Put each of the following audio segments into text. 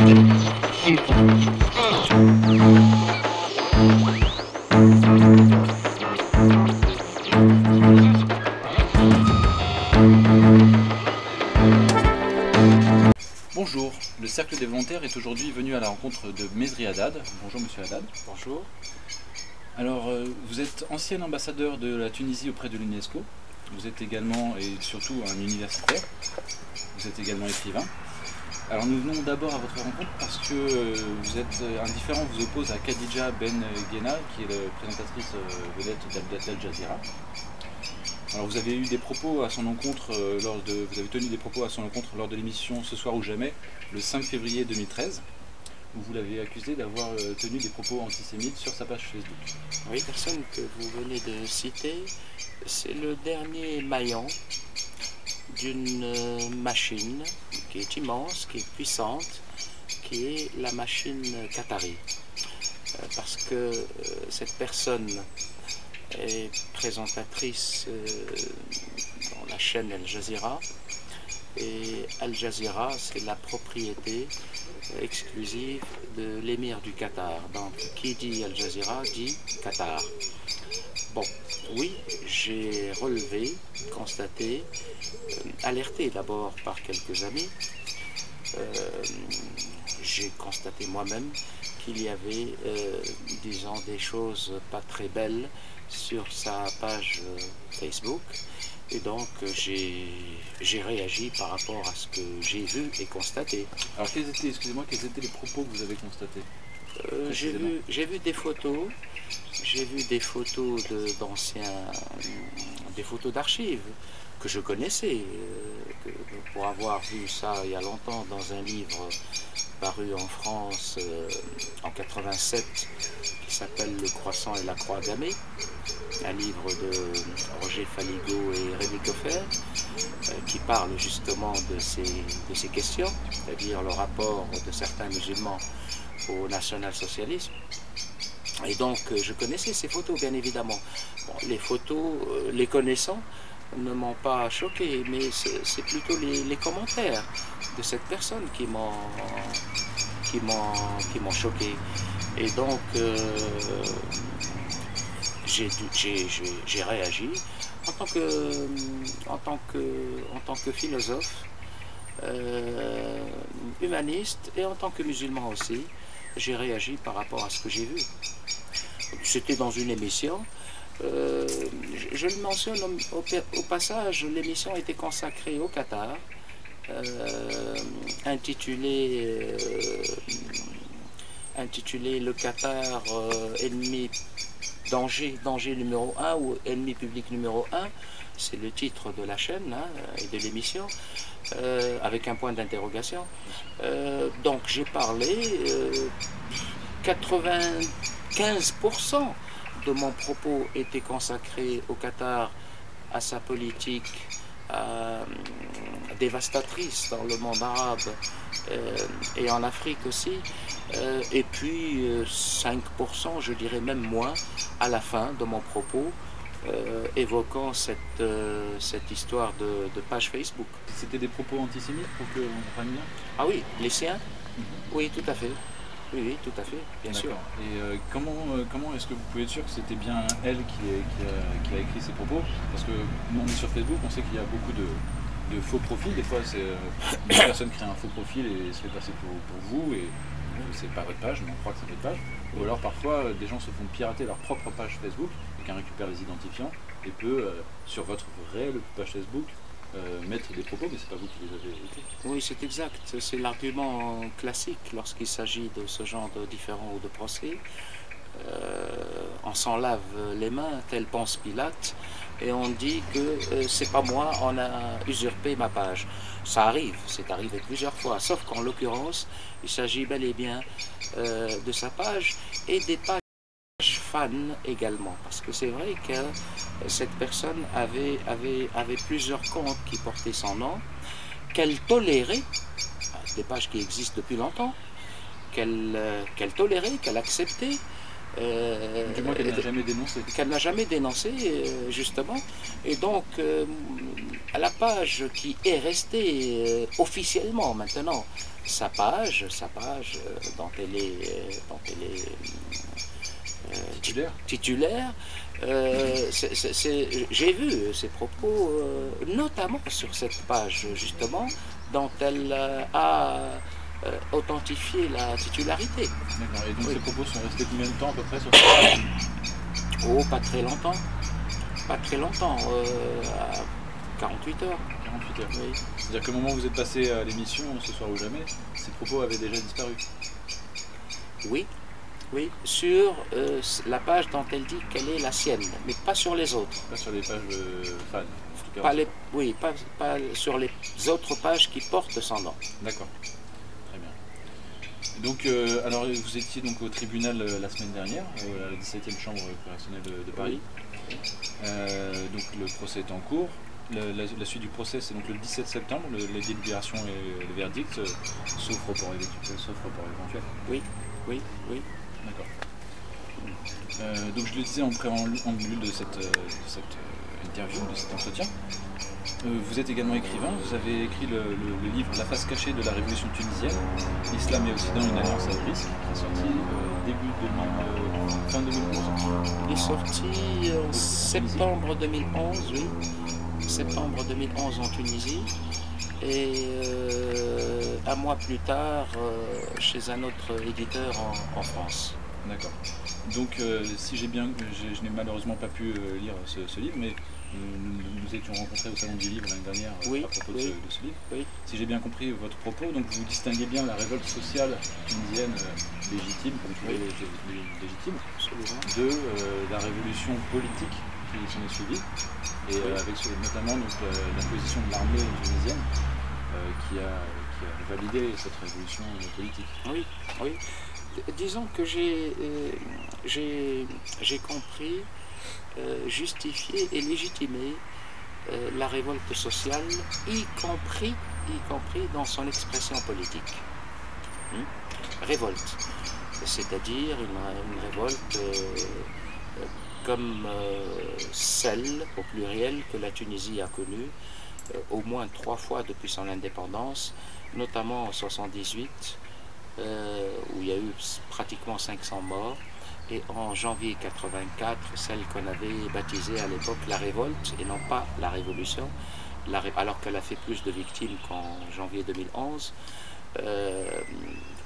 Bonjour, le Cercle des volontaires est aujourd'hui venu à la rencontre de Mesri Haddad. Bonjour Monsieur Haddad. Bonjour. Alors, vous êtes ancien ambassadeur de la Tunisie auprès de l'UNESCO. Vous êtes également et surtout un universitaire. Vous êtes également écrivain. Alors nous venons d'abord à votre rencontre parce que vous êtes un différend vous oppose à Khadija Ben Ghena, qui est la présentatrice vedette d'Al Jazeera. Alors vous avez eu des propos à son encontre vous avez tenu des propos à son encontre lors de l'émission Ce soir ou jamais, le 5 février 2013, où vous l'avez accusé d'avoir tenu des propos antisémites sur sa page Facebook. Oui, la personne que vous venez de citer, c'est le dernier maillon d'une machine qui est immense, qui est puissante, qui est la machine qatari. Parce que cette personne est présentatrice dans la chaîne Al Jazeera, et Al Jazeera, c'est la propriété exclusive de l'émir du Qatar. Donc qui dit Al Jazeera dit Qatar. Bon, oui, j'ai relevé, constaté, alerté d'abord par quelques amis, j'ai constaté moi-même qu'il y avait, disons, des choses pas très belles sur sa page Facebook, et donc j'ai réagi par rapport à ce que j'ai vu et constaté. Alors quels étaient les propos que vous avez constatés? J'ai vu des photos. J'ai vu des photos des photos d'archives que je connaissais, pour avoir vu ça il y a longtemps dans un livre paru en France en 87 qui s'appelle Le Croissant et la Croix gammée, un livre de Roger Faligot et Rémi Coffer qui parle justement de ces questions, c'est-à-dire le rapport de certains musulmans au national-socialisme. Et donc je connaissais ces photos bien évidemment. Bon, les photos, les connaissant, ne m'ont pas choqué, mais c'est plutôt les commentaires de cette personne qui m'ont choqué. Et donc j'ai réagi en tant que philosophe, humaniste, et en tant que musulman aussi. J'ai réagi par rapport à ce que j'ai vu. C'était dans une émission. Je le mentionne au passage, l'émission était consacrée au Qatar, intitulée Le Qatar ennemi danger numéro 1 ou ennemi public numéro 1. C'est le titre de la chaîne et de l'émission, avec un point d'interrogation. Donc j'ai parlé, 95% de mon propos était consacré au Qatar, à sa politique dévastatrice dans le monde arabe et en Afrique aussi, et puis 5%, je dirais même moins, à la fin de mon propos, évoquant cette histoire de page Facebook. C'était des propos antisémites pour qu'on comprenne bien? Ah oui, les siens? Oui, tout à fait. Oui, tout à fait, bien sûr. Et comment est-ce que vous pouvez être sûr que c'était bien elle qui a écrit ces propos? Parce que nous on est sur Facebook, on sait qu'il y a beaucoup de faux profils. Des fois, c'est une personne crée un faux profil et se fait passer pour vous, et c'est pas votre page, mais on croit que c'est votre page. Ou alors parfois, des gens se font pirater leur propre page Facebook, et récupère les identifiants, et peut, sur votre réelle page Facebook, mettre des propos, mais c'est pas vous qui les avez écrits. Oui, c'est exact. C'est l'argument classique lorsqu'il s'agit de ce genre de différends ou de procès. On s'en lave les mains, tel pense Pilate, et on dit que c'est pas moi, on a usurpé ma page. Ça arrive, c'est arrivé plusieurs fois, sauf qu'en l'occurrence, il s'agit bel et bien de sa page et des pages fans également, parce que c'est vrai que cette personne avait plusieurs comptes qui portaient son nom, qu'elle tolérait, des pages qui existent depuis longtemps, qu'elle tolérait, qu'elle acceptait, du moins qu'elle n'a jamais dénoncé. Qu'elle n'a jamais dénoncé, justement. Et donc, à la page qui est restée officiellement maintenant, sa page dont elle est titulaire. J'ai vu ses propos, notamment sur cette page justement, dont elle a authentifié la titularité. D'accord. Et donc ces propos sont restés combien de temps à peu près sur cette page? Oh, pas très longtemps. Pas très longtemps, à 48 heures. 48 heures. Oui. C'est-à-dire qu'au moment où vous êtes passé à l'émission Ce soir ou jamais, ces propos avaient déjà disparu. Oui, oui, sur la page dont elle dit qu'elle est la sienne, mais pas sur les autres. Pas sur les pages fans. En tout cas, Pas oui, pas sur les autres pages qui portent son nom. D'accord. Très bien. Donc, alors vous étiez donc au tribunal la semaine dernière, à la 17e chambre correctionnelle de Paris. Oui. Donc le procès est en cours. La suite du procès, c'est donc le 17 septembre, les délibérations et le verdict, sauf report éventuel. Oui, oui, oui. D'accord. Donc je le disais en préambule de cette interview, de cet entretien. Vous êtes également écrivain, vous avez écrit le livre La face cachée de la révolution tunisienne, l'islam et Occident, une alliance à risque, qui est sorti fin 2011. Il est sorti en septembre 2011, oui. Septembre 2011 en Tunisie. Et un mois plus tard, chez un autre éditeur en France. D'accord. Donc, si j'ai bien, je n'ai malheureusement pas pu lire ce livre, mais nous étions rencontrés au Salon du Livre l'année dernière à propos de ce livre. Oui. Si j'ai bien compris votre propos, donc vous distinguez bien la révolte sociale tunisienne légitime, comme vous l'avez été légitime, de la révolution politique qui s'en est suivie, et avec notamment donc, la position de l'armée tunisienne qui a validé cette révolution politique. Oui, oui. Disons que j'ai compris, justifier et légitimer la révolte sociale, y compris dans son expression politique. Révolte, c'est-à-dire une révolte comme celle, au pluriel, que la Tunisie a connue au moins 3 fois depuis son indépendance, notamment en 1978, où il y a eu pratiquement 500 morts, et en janvier 84, celle qu'on avait baptisée à l'époque la révolte, et non pas la révolution, alors qu'elle a fait plus de victimes qu'en janvier 2011,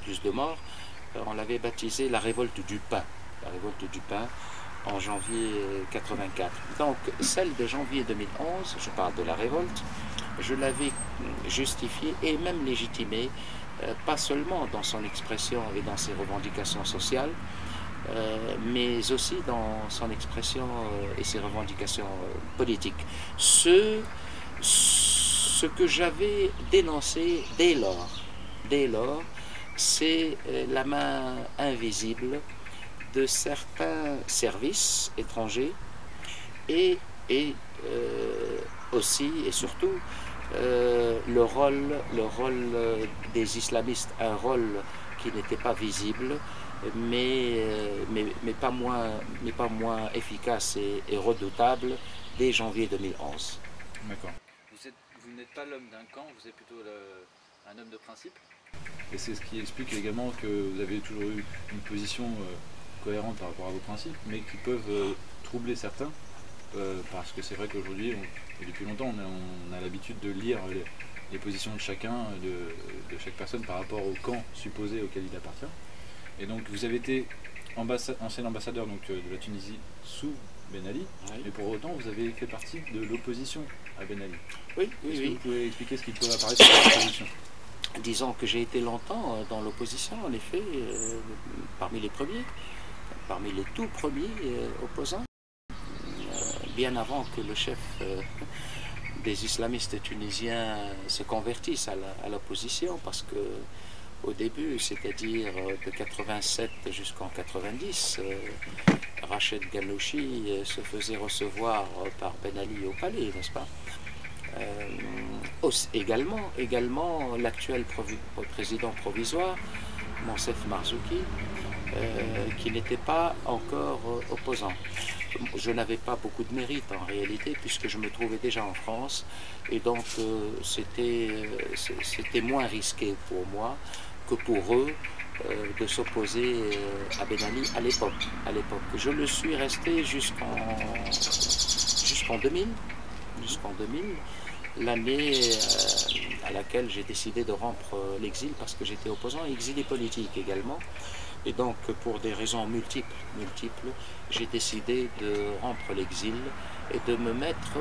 plus de morts, on l'avait baptisée la révolte du pain, en janvier 84. Donc celle de janvier 2011, je parle de la révolte, je l'avais justifiée et même légitimée, pas seulement dans son expression et dans ses revendications sociales, mais aussi dans son expression et ses revendications politiques. Ce que j'avais dénoncé dès lors, c'est la main invisible de certains services étrangers et aussi et surtout le rôle des islamistes, un rôle qui n'était pas visible, mais pas moins efficace et redoutable dès janvier 2011. D'accord. Vous n'êtes pas l'homme d'un camp, vous êtes plutôt un homme de principe. Et c'est ce qui explique également que vous avez toujours eu une position cohérente par rapport à vos principes, mais qui peuvent troubler certains, parce que c'est vrai qu'aujourd'hui, et depuis longtemps, on a l'habitude de lire les positions de chacun, de chaque personne par rapport au camp supposé auquel il appartient. Et donc vous avez été ancien ambassadeur donc, de la Tunisie sous Ben Ali, oui. Mais pour autant vous avez fait partie de l'opposition à Ben Ali. Oui, Est-ce que oui. vous pouvez expliquer ce qui peut apparaître sur l'opposition? Disons que j'ai été longtemps dans l'opposition, en effet, parmi les tout premiers opposants, bien avant que le chef des islamistes tunisiens se convertisse à l'opposition, parce que au début, c'est-à-dire de 87 jusqu'en 90, Rached Ghannouchi se faisait recevoir par Ben Ali au palais, n'est-ce pas? Également l'actuel président provisoire, Monsef Marzouki, qui n'étaient pas encore opposants. Je n'avais pas beaucoup de mérite en réalité, puisque je me trouvais déjà en France, et donc c'était moins risqué pour moi que pour eux de s'opposer à Ben Ali à l'époque. Je le suis resté jusqu'en 2000, l'année à laquelle j'ai décidé de rompre l'exil parce que j'étais opposant, exilé politique également. Et donc, pour des raisons multiples, j'ai décidé de rompre l'exil et de me mettre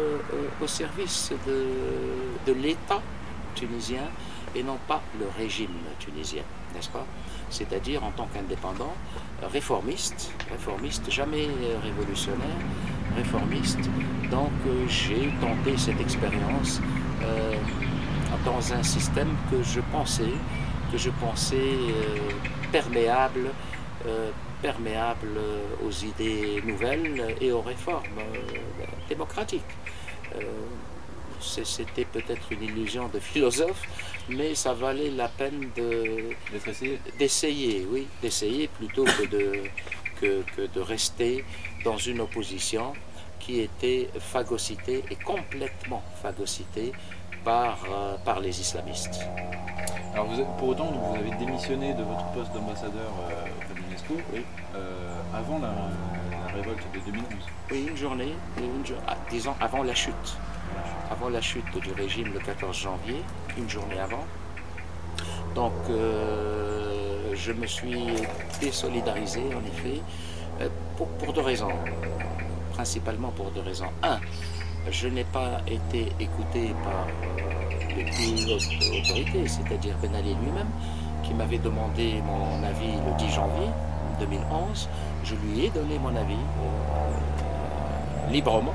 au service de l'État tunisien et non pas le régime tunisien, n'est-ce pas? C'est-à-dire en tant qu'indépendant, réformiste, jamais révolutionnaire, réformiste. Donc, j'ai tenté cette expérience dans un système que je pensais perméable aux idées nouvelles et aux réformes démocratiques. C'était peut-être une illusion de philosophe, mais ça valait la peine d'essayer, oui, d'essayer plutôt que de rester dans une opposition qui était phagocytée et complètement phagocytée par les islamistes. Alors pour autant, vous avez démissionné de votre poste d'ambassadeur auprès de l'UNESCO, oui, avant la révolte de 2011. Oui, disons avant la chute. Avant la chute du régime le 14 janvier, une journée avant. Donc je me suis désolidarisé en effet pour deux raisons. Principalement pour deux raisons. Un, je n'ai pas été écouté par les plus hautes autorités, c'est-à-dire Ben Ali lui-même, qui m'avait demandé mon avis le 10 janvier 2011. Je lui ai donné mon avis librement,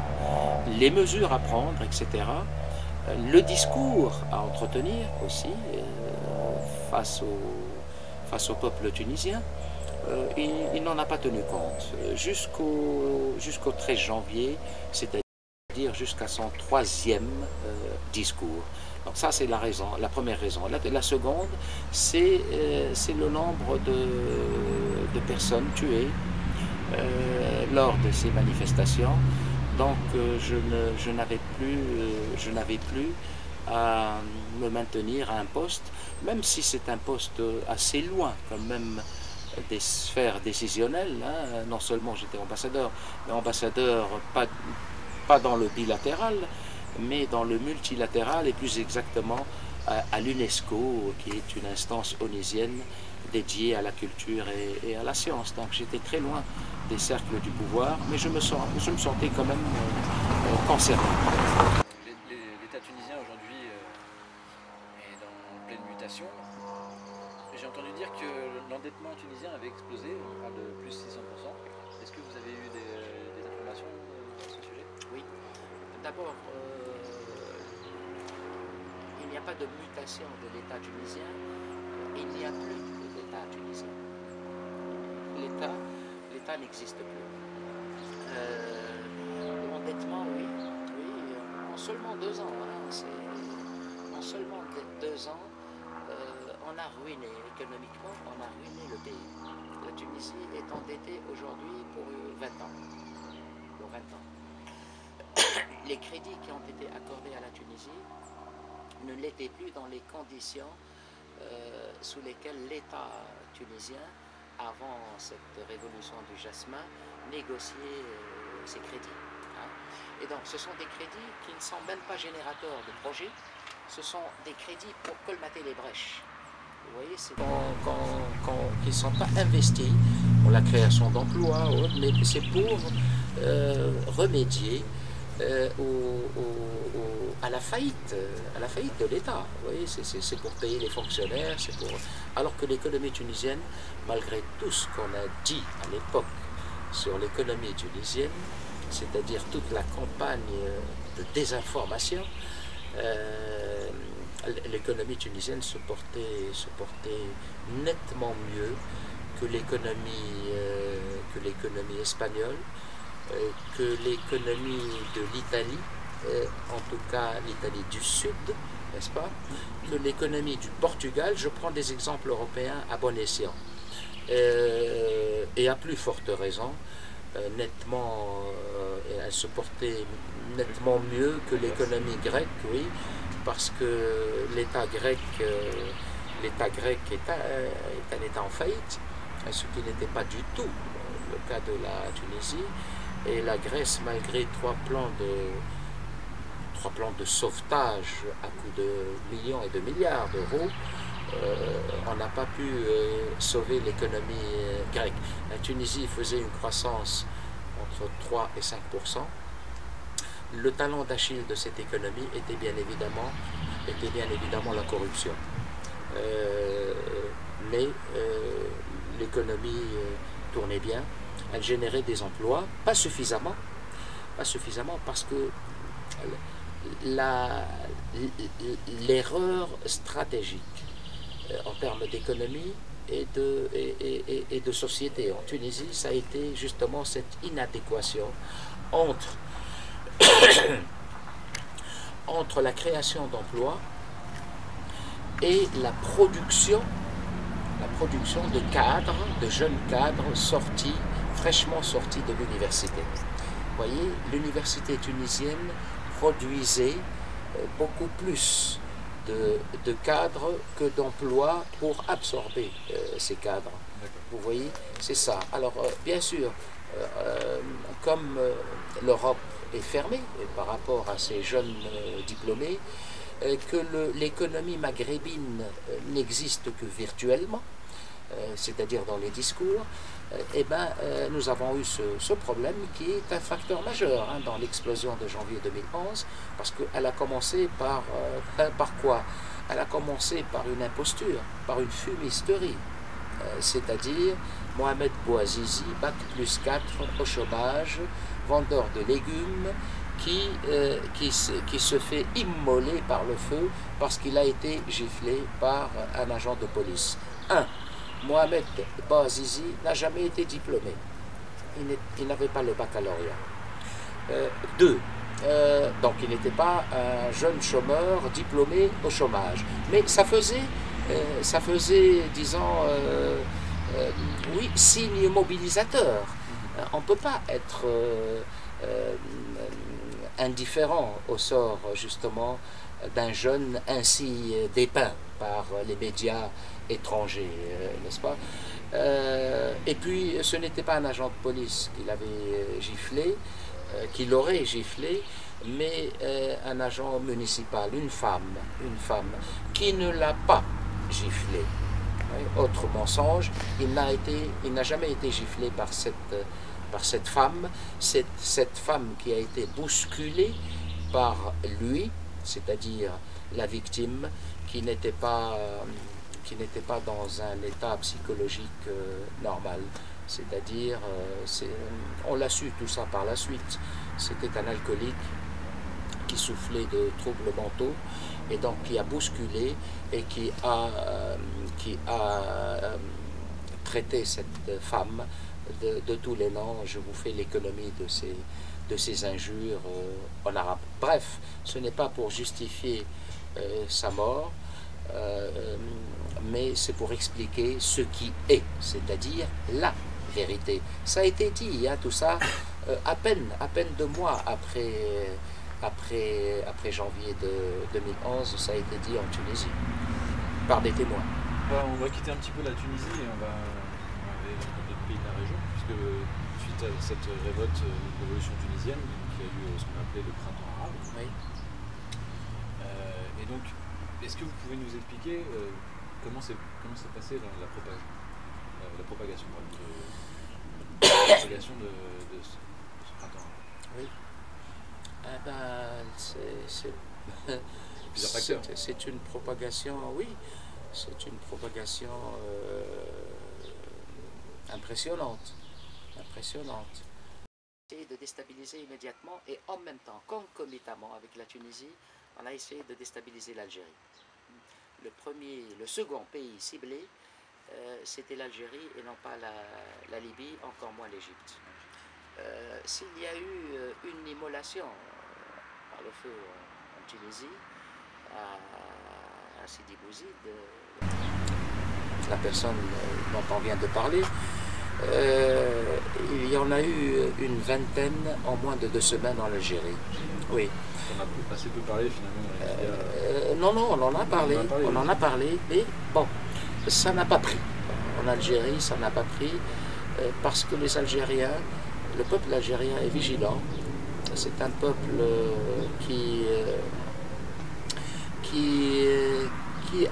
les mesures à prendre, etc. Le discours à entretenir aussi face au peuple tunisien. Il n'en a pas tenu compte jusqu'au 13 janvier, c'est-à-dire jusqu'à son troisième discours. Donc ça c'est la première raison. La seconde, c'est le nombre de personnes tuées lors de ces manifestations. Donc je n'avais plus à me maintenir à un poste, même si c'est un poste assez loin quand même des sphères décisionnelles, hein. Non seulement j'étais ambassadeur, mais ambassadeur pas dans le bilatéral, mais dans le multilatéral et plus exactement à l'UNESCO, qui est une instance onusienne dédiée à la culture et à la science. Donc j'étais très loin des cercles du pouvoir, mais je me sentais quand même concerné. L'État tunisien aujourd'hui est en pleine mutation. J'ai entendu dire que l'endettement tunisien avait explosé, on parle de plus 600%. Est-ce que vous avez eu des informations à ce sujet? Oui. D'abord, il n'y a pas de mutation de l'État tunisien, il n'y a plus d'État tunisien. L'État n'existe plus. L'endettement, oui, en seulement 2 ans, hein, en seulement 2 ans, on a ruiné économiquement, on a ruiné le pays. La Tunisie est endettée aujourd'hui pour 20 ans. Pour 20 ans. Les crédits qui ont été accordés à la Tunisie ne l'étaient plus dans les conditions sous lesquelles l'État tunisien, avant cette révolution du jasmin, négociait ses crédits. Hein. Et donc ce sont des crédits qui ne sont même pas générateurs de projets, ce sont des crédits pour colmater les brèches. Vous voyez, c'est qui ne sont pas investis pour la création d'emplois, mais c'est pour remédier à la faillite de l'État. Vous voyez, c'est pour payer les fonctionnaires, alors que l'économie tunisienne, malgré tout ce qu'on a dit à l'époque sur l'économie tunisienne, c'est-à-dire toute la campagne de désinformation, l'économie tunisienne se portait nettement mieux que l'économie espagnole, que l'économie de l'Italie, en tout cas l'Italie du Sud, n'est-ce pas, que l'économie du Portugal. Je prends des exemples européens à bon escient. et à plus forte raison, elle se portait nettement mieux que l'économie grecque, oui, parce que l'État grec est un État en faillite, ce qui n'était pas du tout le cas de la Tunisie. Et la Grèce, malgré trois plans de sauvetage à coût de millions et de milliards d'euros, on n'a pas pu sauver l'économie grecque. La Tunisie faisait une croissance entre 3 et 5%. Le talon d'Achille de cette économie était bien évidemment la corruption. Mais l'économie tournait bien, elle générait des emplois, pas suffisamment parce que l'erreur stratégique en termes d'économie et de société en Tunisie, ça a été justement cette inadéquation entre, entre la création d'emplois et la production de cadres, de jeunes cadres fraîchement sortis de l'université. Vous voyez, l'université tunisienne produisait beaucoup plus de cadres que d'emplois pour absorber ces cadres. Vous voyez, c'est ça. Alors, bien sûr, comme l'Europe est fermée par rapport à ces jeunes diplômés, que l'économie maghrébine n'existe que virtuellement, c'est-à-dire dans les discours, nous avons eu ce problème qui est un facteur majeur dans l'explosion de janvier 2011, parce qu'elle a commencé par quoi? Elle a commencé par une imposture, par une fumisterie, c'est-à-dire Mohamed Bouazizi, bac plus 4 au chômage, vendeur de légumes, qui se fait immoler par le feu parce qu'il a été giflé par un agent de police. Mohamed Bouazizi n'a jamais été diplômé. Il n'avait pas le baccalauréat. Donc il n'était pas un jeune chômeur diplômé au chômage. Mais ça faisait disons, oui, signe mobilisateur. On ne peut pas être indifférent au sort, justement, d'un jeune ainsi dépeint par les médias étrangers, n'est-ce pas? Et puis, ce n'était pas un agent de police qui l'avait giflé, qui l'aurait giflé, mais un agent municipal, une femme, qui ne l'a pas giflé. Autre mensonge, il n'a jamais été giflé par cette femme, cette femme qui a été bousculée par lui, c'est-à-dire la victime, qui n'était pas dans un état psychologique normal. C'est-à-dire, on l'a su tout ça par la suite, c'était un alcoolique qui soufflait de troubles mentaux et donc qui a bousculé et qui a traité cette femme de tous les noms. Je vous fais l'économie de ces injures en arabe. Bref, ce n'est pas pour justifier sa mort, mais c'est pour expliquer ce qui est, c'est-à-dire la vérité. Ça a été dit, tout ça, à peine 2 mois après janvier 2011, ça a été dit en Tunisie, par des témoins. On va quitter un petit peu la Tunisie et on va aller dans d'autres pays de la région, puisque suite à cette révolte, révolution tunisienne, qui a eu ce qu'on appelait le printemps arabe. Oui. Et donc, est-ce que vous pouvez nous expliquer comment s'est passée la propagation de ce printemps arabe? Oui. C'est une propagation, oui, c'est une propagation impressionnante. Essayé de déstabiliser immédiatement et en même temps, concomitamment avec la Tunisie, on a essayé de déstabiliser l'Algérie. Le second pays ciblé, c'était l'Algérie et non pas la Libye, encore moins l'Égypte. S'il y a eu une immolation par le feu en Tunisie, à Sidi Bouzid, la personne dont on vient de parler, il y en a eu une vingtaine en moins de 2 semaines en Algérie. Oui. On a assez peu parlé finalement dans les médias. Non, non, on en a parlé, mais bon, ça n'a pas pris. En Algérie, ça n'a pas pris parce que les Algériens, le peuple algérien est vigilant. C'est un peuple qui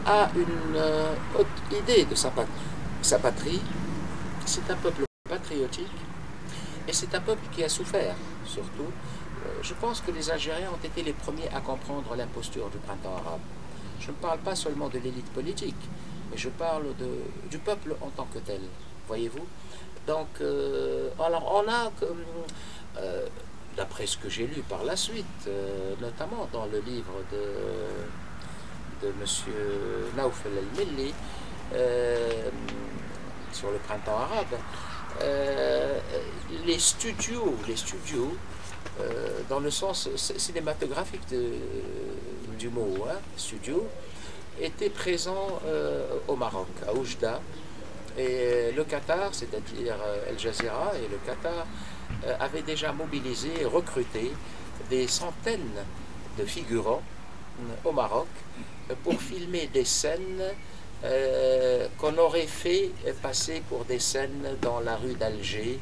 a une haute idée de sa patrie. C'est un peuple patriotique et c'est un peuple qui a souffert, surtout. Je pense que les Algériens ont été les premiers à comprendre l'imposture du printemps arabe. Je ne parle pas seulement de l'élite politique, mais je parle du peuple en tant que tel, voyez-vous. Donc, alors on a, d'après ce que j'ai lu par la suite, notamment dans le livre de M. Naoufel El-Melli, sur le printemps arabe, les studios dans le sens cinématographique du mot, hein, studio, étaient présents au Maroc, à Oujda, et le Qatar, c'est-à-dire Al Jazeera et le Qatar, avaient déjà mobilisé et recruté des centaines de figurants au Maroc pour filmer des scènes qu'on aurait fait passer pour des scènes dans la rue d'Alger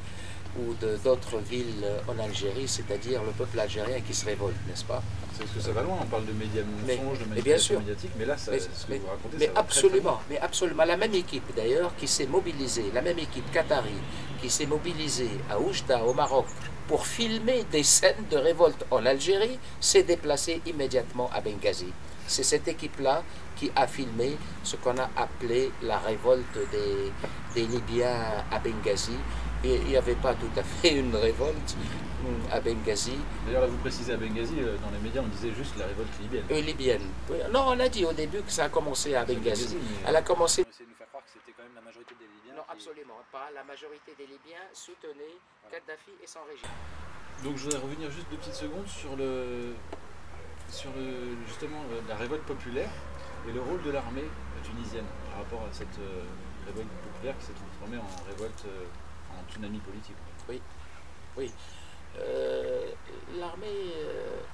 ou d'autres villes en Algérie, c'est-à-dire le peuple algérien qui se révolte, n'est-ce pas? C'est parce que ça va loin, on parle de médias mensonges, de manipulation médiatique, mais là, ce que vous racontez, mais ça va absolument, très, très mais absolument. La même équipe d'ailleurs qui s'est mobilisée, la même équipe qatari qui s'est mobilisée à Oujda, au Maroc, pour filmer des scènes de révolte en Algérie, s'est déplacée immédiatement à Benghazi. C'est cette équipe-là qui a filmé ce qu'on a appelé la révolte des Libyens à Benghazi. Et il n'y avait pas tout à fait une révolte à Benghazi. D'ailleurs, là, vous précisez à Benghazi, dans les médias, on disait juste la révolte libyenne. Libyenne. Oui. Non, on a dit au début que ça a commencé à Benghazi. Elle a commencé... On essaie de nous faire croire que c'était quand même la majorité des Libyens. Non, absolument pas. La majorité des Libyens soutenaient Kadhafi et son régime. Donc, je voudrais revenir juste 2 petites secondes sur justement la révolte populaire et le rôle de l'armée tunisienne par rapport à cette révolte populaire qui s'est transformée en révolte, en tsunami politique. Oui, oui. L'armée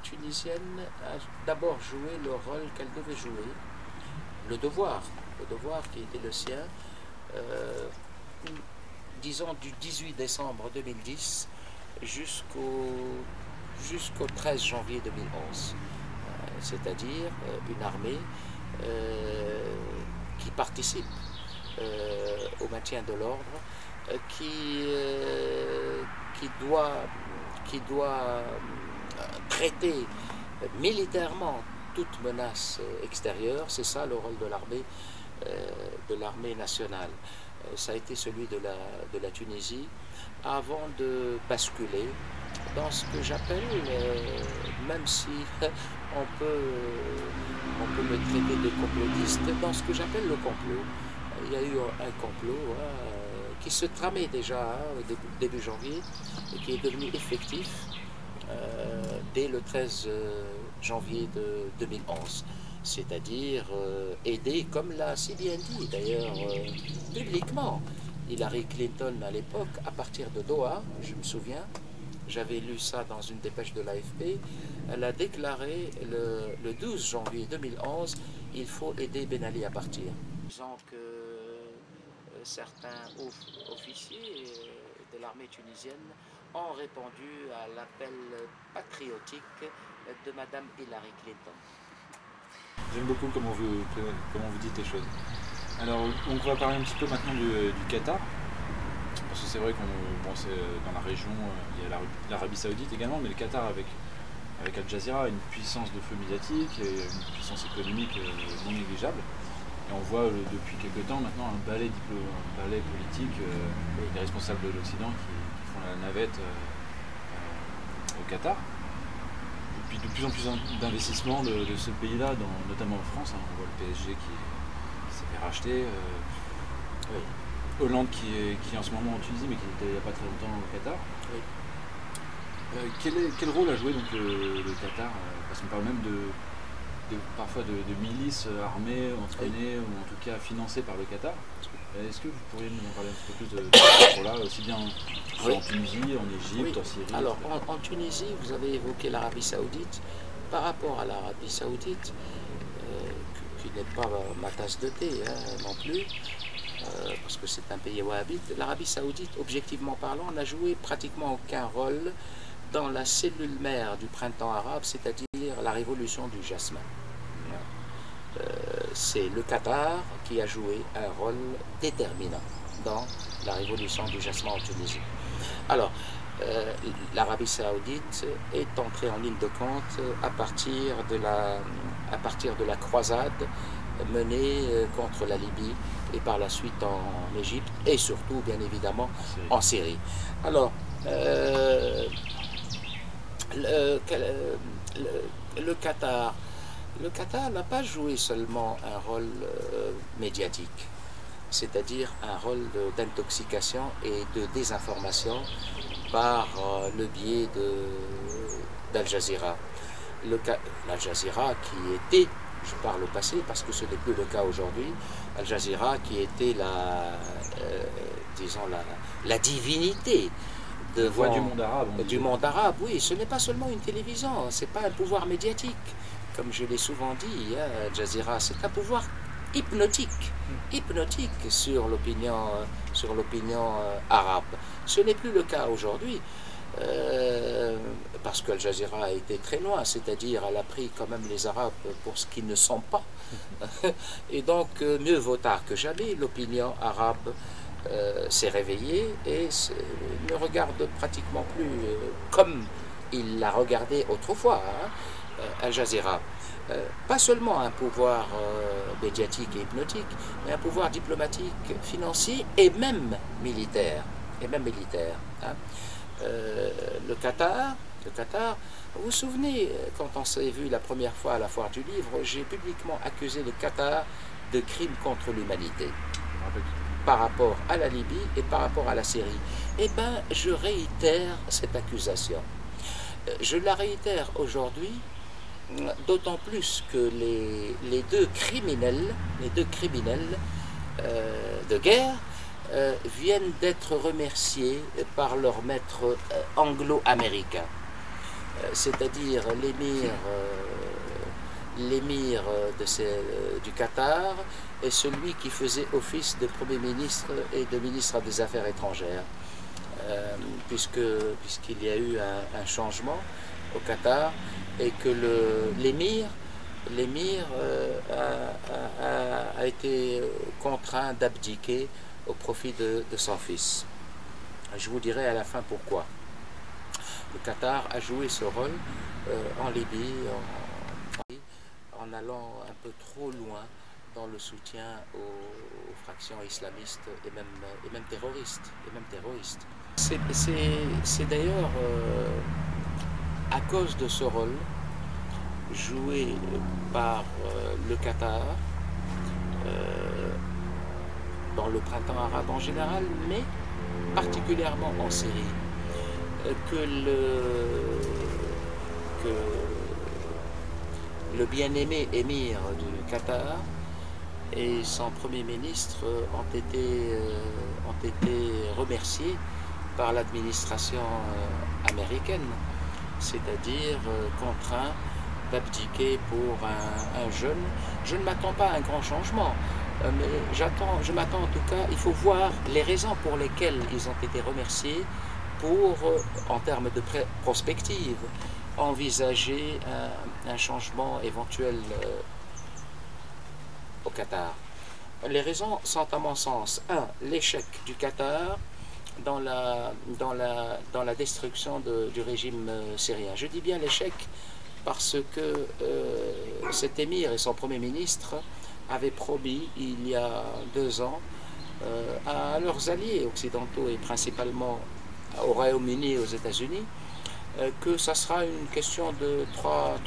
tunisienne a d'abord joué le rôle qu'elle devait jouer, le devoir qui était le sien, disons du 18 décembre 2010 jusqu'au 13 janvier 2011, c'est-à-dire une armée qui participe au maintien de l'ordre, qui doit traiter militairement toute menace extérieure. C'est ça le rôle de l'armée nationale. Ça a été celui de la Tunisie, avant de basculer dans ce que j'appelle, même si on peut me traiter de complotiste, dans ce que j'appelle le complot. Il y a eu un complot qui se tramait déjà au début janvier et qui est devenu effectif dès le 13 janvier de 2011. C'est-à-dire aider, comme l'a si bien dit d'ailleurs publiquement Hillary Clinton à l'époque, à partir de Doha, je me souviens, j'avais lu ça dans une dépêche de l'AFP, elle a déclaré le 12 janvier 2011, il faut aider Ben Ali à partir. Disons que certains officiers de l'armée tunisienne ont répondu à l'appel patriotique de Madame Hillary Clinton. J'aime beaucoup comment vous dites les choses. Alors, on va parler un petit peu maintenant du Qatar, parce que c'est vrai c'est dans la région, il y a l'Arabie Saoudite également, mais le Qatar avec Al Jazeera a une puissance de feu médiatique et une puissance économique non négligeable. Et on voit depuis quelques temps maintenant un balai politique des responsables de l'Occident qui font la navette au Qatar. Et puis de plus en plus d'investissements de ce pays-là, notamment en France. On voit le PSG qui s'est fait racheter. Oui. Hollande qui est en ce moment en Tunisie, mais qui était il n'y a pas très longtemps au Qatar. Oui. Quel rôle a joué donc le Qatar, parce qu'on parle même parfois de milices armées, entraînées ou en tout cas financées par le Qatar. Est-ce que vous pourriez nous en parler un petit peu plus de ce là aussi bien en Tunisie, en Égypte, en Syrie? Alors en Tunisie, vous avez évoqué l'Arabie Saoudite. Par rapport à l'Arabie Saoudite, qui n'est pas ma tasse de thé non plus, parce que c'est un pays wahhabite, l'Arabie Saoudite, objectivement parlant, n'a joué pratiquement aucun rôle dans la cellule mère du printemps arabe, c'est-à-dire la révolution du jasmin. C'est le Qatar qui a joué un rôle déterminant dans la révolution du jasmin en Tunisie. Alors, l'Arabie Saoudite est entrée en ligne de compte à partir de la croisade menée contre la Libye et par la suite en Égypte et surtout, bien évidemment, en Syrie. Alors, le Qatar n'a pas joué seulement un rôle médiatique, c'est-à-dire un rôle d'intoxication et de désinformation par le biais d'Al Jazeera. Al Jazeera qui était, je parle au passé parce que ce n'est plus le cas aujourd'hui, Al Jazeera qui était disons la divinité la voix du monde arabe. Du monde arabe, oui, ce n'est pas seulement une télévision, c'est pas un pouvoir médiatique, comme je l'ai souvent dit, Al Jazeera, c'est un pouvoir hypnotique sur l'opinion arabe. Ce n'est plus le cas aujourd'hui, parce qu'Al Jazeera a été très loin, c'est-à-dire elle a pris quand même les Arabes pour ce qu'ils ne sont pas. Et donc, mieux vaut tard que jamais, l'opinion arabe s'est réveillée et ne regarde pratiquement plus comme il l'a regardé autrefois, Al Jazeera. Pas seulement un pouvoir médiatique et hypnotique, mais un pouvoir diplomatique, financier et même militaire. Le Qatar, vous vous souvenez, quand on s'est vu la première fois à la foire du livre, j'ai publiquement accusé le Qatar de crimes contre l'humanité par rapport à la Libye et par rapport à la Syrie. Eh bien, je réitère cette accusation. Je la réitère aujourd'hui, d'autant plus que les deux criminels de guerre viennent d'être remerciés par leur maître anglo-américain, c'est-à-dire l'émir du Qatar et celui qui faisait office de Premier ministre et de ministre des Affaires étrangères, puisqu'il y a eu un changement au Qatar et que l'émir a été contraint d'abdiquer au profit de son fils. Je vous dirai à la fin pourquoi. Le Qatar a joué ce rôle en Libye en allant un peu trop loin dans le soutien aux fractions islamistes et même terroristes. C'est d'ailleurs à cause de ce rôle joué par le Qatar dans le printemps arabe en général, mais particulièrement en Syrie, que le bien-aimé émir du Qatar et son premier ministre ont été remerciés par l'administration américaine, c'est-à-dire contraints d'abdiquer pour un jeune. Je ne m'attends pas à un grand changement, mais je m'attends en tout cas, il faut voir les raisons pour lesquelles ils ont été remerciés pour, en termes de prospective, envisager un changement éventuel au Qatar. Les raisons sont à mon sens, l'échec du Qatar dans la destruction du régime syrien. Je dis bien l'échec parce que cet émir et son premier ministre avaient promis il y a 2 ans à leurs alliés occidentaux et principalement au Royaume-Uni et aux États-Unis que ça sera une question de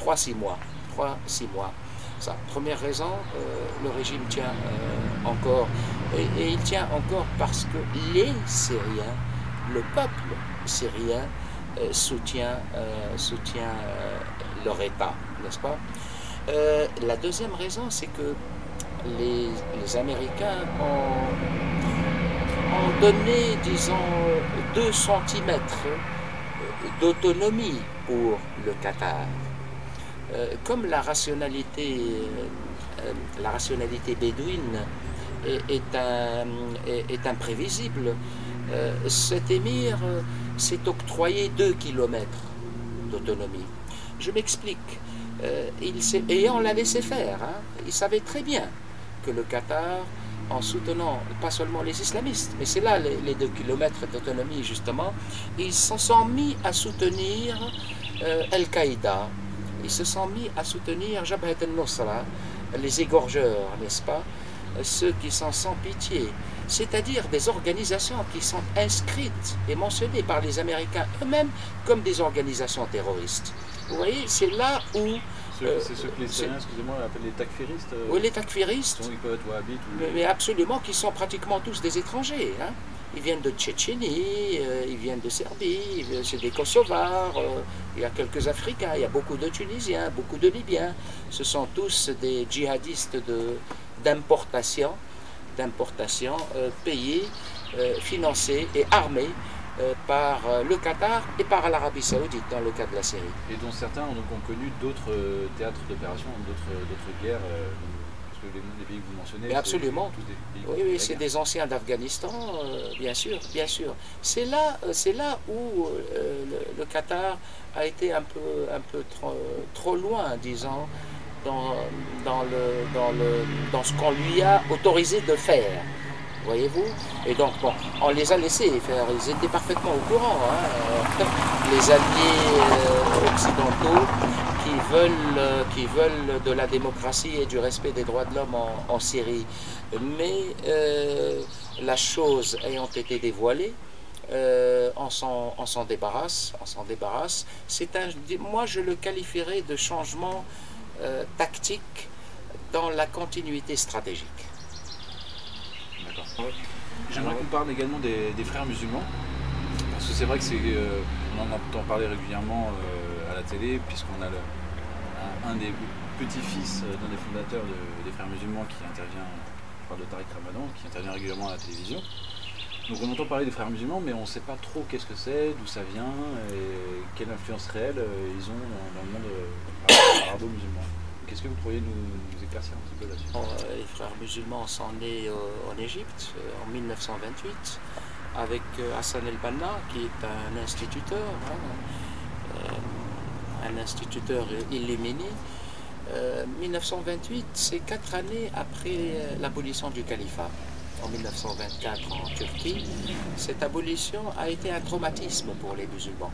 3-6 mois. Première raison, le régime tient encore, et il tient encore parce que les Syriens, le peuple syrien soutient leur État, n'est-ce pas? La deuxième raison, c'est que les Américains ont donné, disons, 2 centimètres d'autonomie pour le Qatar. Comme la rationalité bédouine est imprévisible, cet émir s'est octroyé 2 kilomètres d'autonomie. Je m'explique. Et on l'a laissé faire. Hein. Il savait très bien que le Qatar, en soutenant pas seulement les islamistes, mais c'est là les 2 kilomètres d'autonomie justement, ils se sont mis à soutenir Al-Qaïda, ils se sont mis à soutenir Jabhat al-Nusra, les égorgeurs, n'est-ce pas, ceux qui sont sans pitié, c'est-à-dire des organisations qui sont inscrites et mentionnées par les Américains eux-mêmes comme des organisations terroristes. Vous voyez, c'est là où... c'est ceux que les Syriens, excusez-moi, appellent les takfiristes. Oui, les takfiristes. Ils peuvent être wahhabites. Mais absolument, qui sont pratiquement tous des étrangers. Hein. Ils viennent de Tchétchénie, ils viennent de Serbie, c'est des Kosovars, il y a quelques Africains, il y a beaucoup de Tunisiens, beaucoup de Libyens. Ce sont tous des djihadistes d'importation, payés, financés et armés par le Qatar et par l'Arabie Saoudite dans le cas de la Syrie. Et dont certains ont connu d'autres théâtres d'opération, d'autres guerres, parce que les pays que vous mentionnez, mais absolument. Oui, c'est des anciens d'Afghanistan, bien sûr, bien sûr. C'est là où le Qatar a été un peu trop loin, disons, dans ce qu'on lui a autorisé de faire. Voyez-vous? Et donc, bon, on les a laissés faire, ils étaient parfaitement au courant, hein. Les alliés occidentaux qui veulent de la démocratie et du respect des droits de l'homme en Syrie. Mais la chose ayant été dévoilée, on s'en débarrasse. Moi, je le qualifierais de changement tactique dans la continuité stratégique. J'aimerais qu'on parle également des frères musulmans, parce que c'est vrai que on en entend parler régulièrement à la télé, puisqu'on a un des petits-fils d'un des fondateurs des frères musulmans qui intervient, je parle de Tariq Ramadan, qui intervient régulièrement à la télévision. Donc on entend parler des frères musulmans, mais on ne sait pas trop qu'est-ce que c'est, d'où ça vient, et quelle influence réelle ils ont dans le monde arabo-musulman. Qu'est-ce que vous pourriez nous éclaircir un petit peu là-dessus? Les frères musulmans sont nés en Égypte en 1928 avec Hassan el-Banna qui est un instituteur, un instituteur illuminé. 1928, c'est 4 années après l'abolition du califat. En 1924 en Turquie, cette abolition a été un traumatisme pour les musulmans.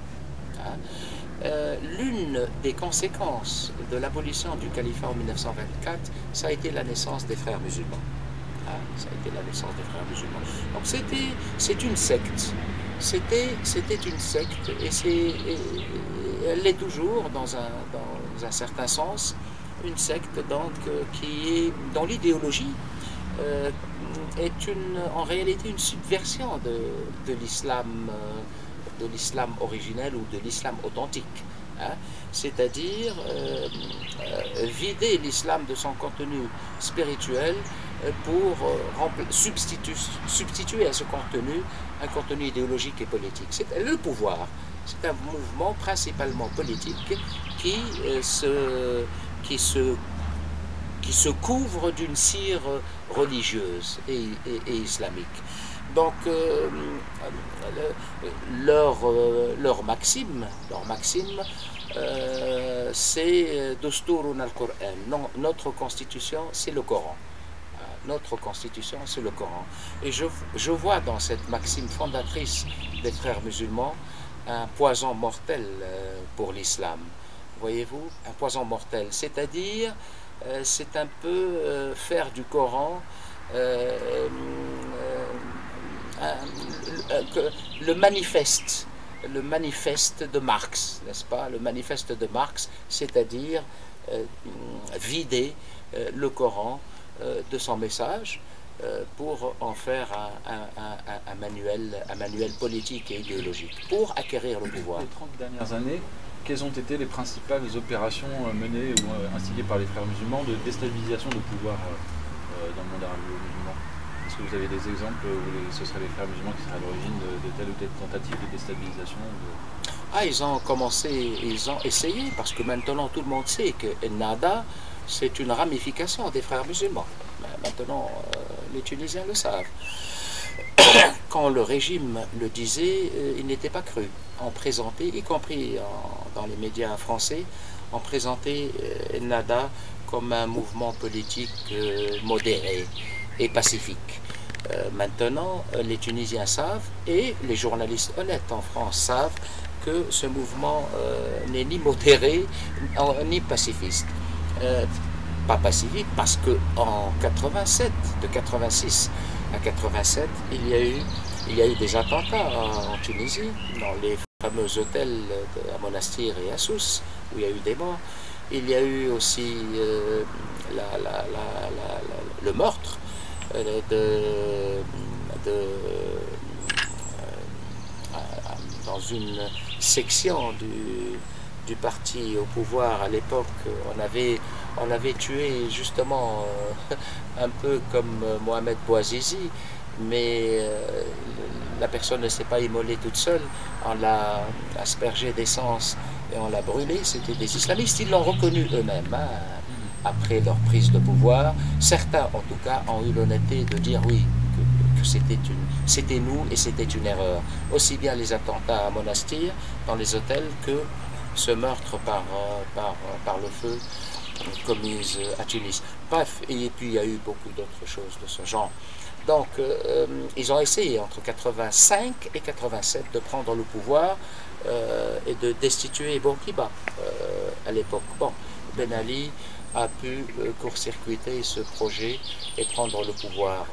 L'une des conséquences de l'abolition du califat en 1924, ça a été la naissance des frères musulmans. Ça a été la naissance des frères musulmans. Donc c'est une secte. C'était une secte et elle l'est toujours dans un certain sens, une secte donc dont l'idéologie est en réalité une subversion de l'islam originel ou de l'islam authentique. Hein, c'est-à-dire vider l'islam de son contenu spirituel pour substituer à ce contenu un contenu idéologique et politique. C'est le pouvoir. C'est un mouvement principalement politique qui se couvre d'une cire religieuse et islamique. Donc leur maxime c'est Dusturun al-Qur'an. Notre constitution, c'est le Coran. Notre constitution, c'est le Coran. Et je vois dans cette maxime fondatrice des frères musulmans un poison mortel pour l'islam. Voyez-vous, un poison mortel. C'est-à-dire, c'est un peu faire du Coran le manifeste de Marx, n'est-ce pas? Le manifeste de Marx, c'est-à-dire vider le Coran de son message pour en faire un manuel politique et idéologique, pour acquérir le pouvoir. Les 30 dernières années, quelles ont été les principales opérations menées ou instigées par les frères musulmans de déstabilisation de pouvoir dans le monde arabo-musulman? Est-ce que vous avez des exemples où ce seraient les frères musulmans qui seraient à l'origine de telle ou telle tentative de déstabilisation Ah, ils ont commencé, ils ont essayé, parce que maintenant tout le monde sait que Ennahda, c'est une ramification des frères musulmans. Maintenant, les Tunisiens le savent. Quand le régime le disait, il n'était pas cru. On présentait, y compris dans les médias français, on présentait Ennahda comme un mouvement politique modéré et pacifique. Maintenant, les Tunisiens savent, et les journalistes honnêtes en France savent, que ce mouvement n'est ni modéré ni pacifiste. Pas pacifique parce qu'en 87, de 86 à 87, il y a eu des attentats en Tunisie, dans les fameux hôtels à Monastir et à Sousse, où il y a eu des morts. Il y a eu aussi le meurtre dans une section du parti au pouvoir à l'époque. On avait tué justement un peu comme Mohamed Bouazizi, mais la personne ne s'est pas immolée toute seule, on l'a aspergée d'essence et on l'a brûlée. C'était des islamistes, ils l'ont reconnu eux-mêmes après leur prise de pouvoir. Certains en tout cas ont eu l'honnêteté de dire oui, que c'était nous et c'était une erreur. Aussi bien les attentats à Monastir, dans les hôtels, que ce meurtre par le feu commis à Tunis. Bref, et puis il y a eu beaucoup d'autres choses de ce genre. Donc, ils ont essayé entre 85 et 87 de prendre le pouvoir et de destituer Bourguiba à l'époque. Bon, Ben Ali a pu court-circuiter ce projet et prendre le pouvoir.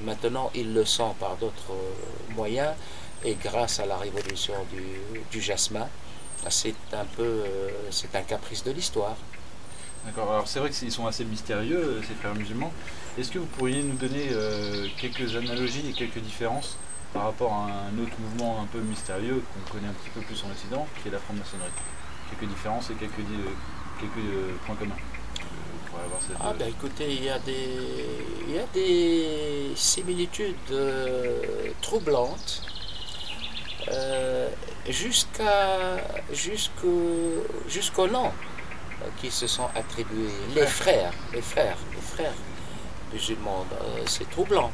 Maintenant, il le sent par d'autres moyens, et grâce à la révolution du jasmin, c'est un caprice de l'histoire. D'accord, alors c'est vrai qu'ils sont assez mystérieux, ces frères musulmans. Est-ce que vous pourriez nous donner quelques analogies et quelques différences par rapport à un autre mouvement un peu mystérieux qu'on connaît un petit peu plus en Occident, qui est la franc-maçonnerie? Quelques différences et quelques points communs. Écoutez, il y a des similitudes troublantes jusqu'au nom qui se sont attribués. Les frères musulmans, c'est troublant.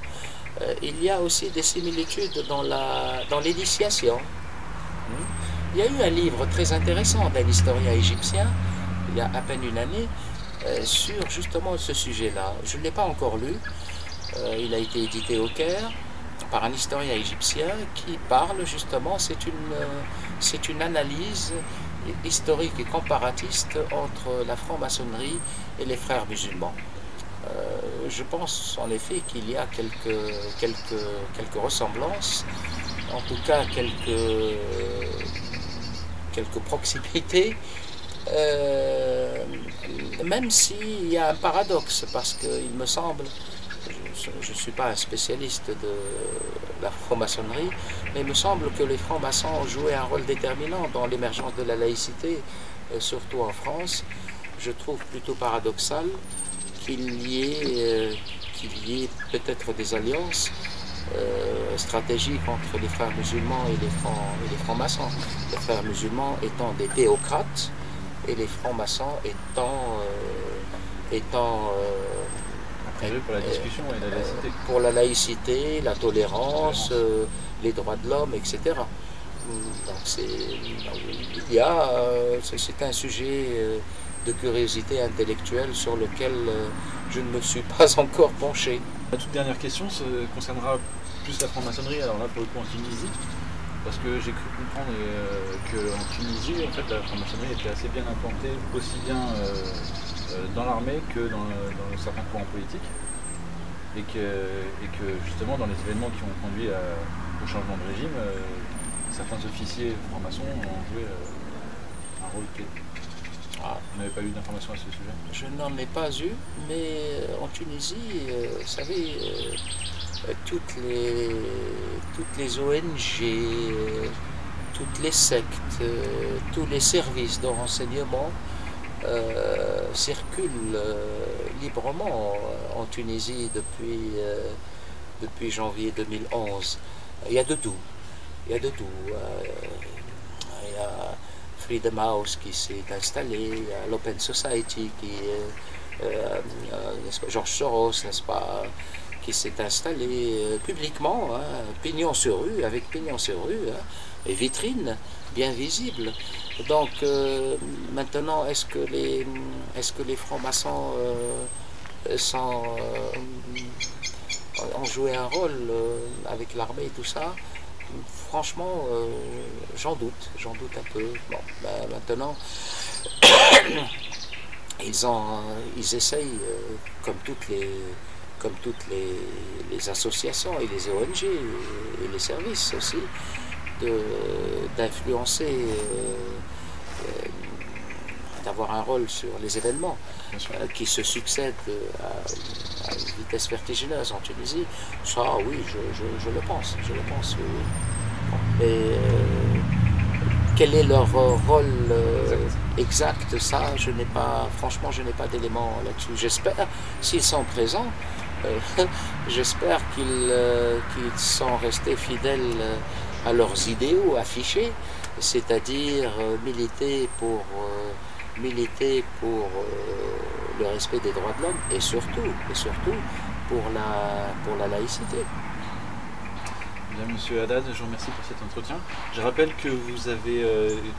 Il y a aussi des similitudes dans l'initiation. Il y a eu un livre très intéressant d'un historien égyptien, il y a à peine une année, sur justement ce sujet-là. Je ne l'ai pas encore lu. Il a été édité au Caire par un historien égyptien qui parle justement, c'est une analyse historique et comparatiste entre la franc-maçonnerie et les frères musulmans. Je pense en effet qu'il y a quelques ressemblances, en tout cas quelques proximités, même s'il y a un paradoxe, parce qu'il me semble, je ne suis pas un spécialiste de la franc-maçonnerie, mais il me semble que les francs-maçons ont joué un rôle déterminant dans l'émergence de la laïcité, surtout en France. Je trouve plutôt paradoxal qu'il y ait peut-être des alliances stratégiques entre les frères musulmans et les francs-maçons. Les frères musulmans étant des théocrates et les francs-maçons étant pour la discussion et la laïcité. Pour la laïcité, la tolérance, les droits de l'homme, etc. Donc c'est un sujet de curiosité intellectuelle sur lequel je ne me suis pas encore penché. La toute dernière question concernera plus la franc-maçonnerie, alors là pour le coup en Tunisie, parce que j'ai cru comprendre qu'en Tunisie, en fait, la franc-maçonnerie était assez bien implantée, aussi bien dans l'armée que dans certains courants politiques, et que justement dans les événements qui ont conduit au changement de régime, certains officiers francs-maçons ont joué un rôle clé. Vous n'avez pas eu d'informations à ce sujet? Je n'en ai pas eu, mais en Tunisie, vous savez, toutes les ONG, toutes les sectes, tous les services de renseignement circulent librement en Tunisie depuis janvier 2011. Il y a de tout. Il y a de tout. Il y a Freedom House qui s'est installé, il y a l'Open Society George Soros, n'est-ce pas, qui s'est installé publiquement, hein, pignon sur rue, avec pignon sur rue, hein, et vitrine bien visible. Donc maintenant, est-ce que les francs-maçons ont joué un rôle avec l'armée et tout ça? Franchement, j'en doute un peu. Bon, ben, maintenant, ils essayent, comme toutes les associations et les ONG et les services aussi, d'influencer, d'avoir un rôle sur les événements qui se succèdent à une vitesse vertigineuse en Tunisie. Ça, oui, je le pense, oui. Mais quel est leur rôle exact, ça, franchement, je n'ai pas d'éléments là-dessus. J'espère, s'ils sont présents, j'espère qu'ils sont restés fidèles à leurs idéaux affichés, c'est-à-dire militer pour le respect des droits de l'homme et surtout pour la laïcité. Bien, Monsieur Haddad, je vous remercie pour cet entretien. Je rappelle que vous avez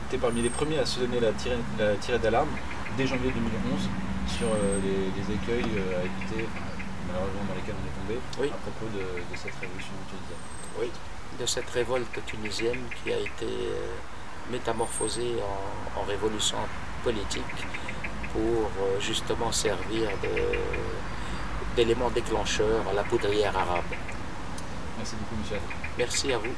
été parmi les premiers à se donner la tirette d'alarme dès janvier 2011 sur les écueils à éviter, malheureusement dans lesquels on est tombé, oui, à propos de cette révolution tunisienne. Oui, de cette révolte tunisienne qui a été métamorphosée en révolution politique pour justement servir d'élément déclencheur à la poudrière arabe. Merci beaucoup, monsieur Haddad. Merci à vous.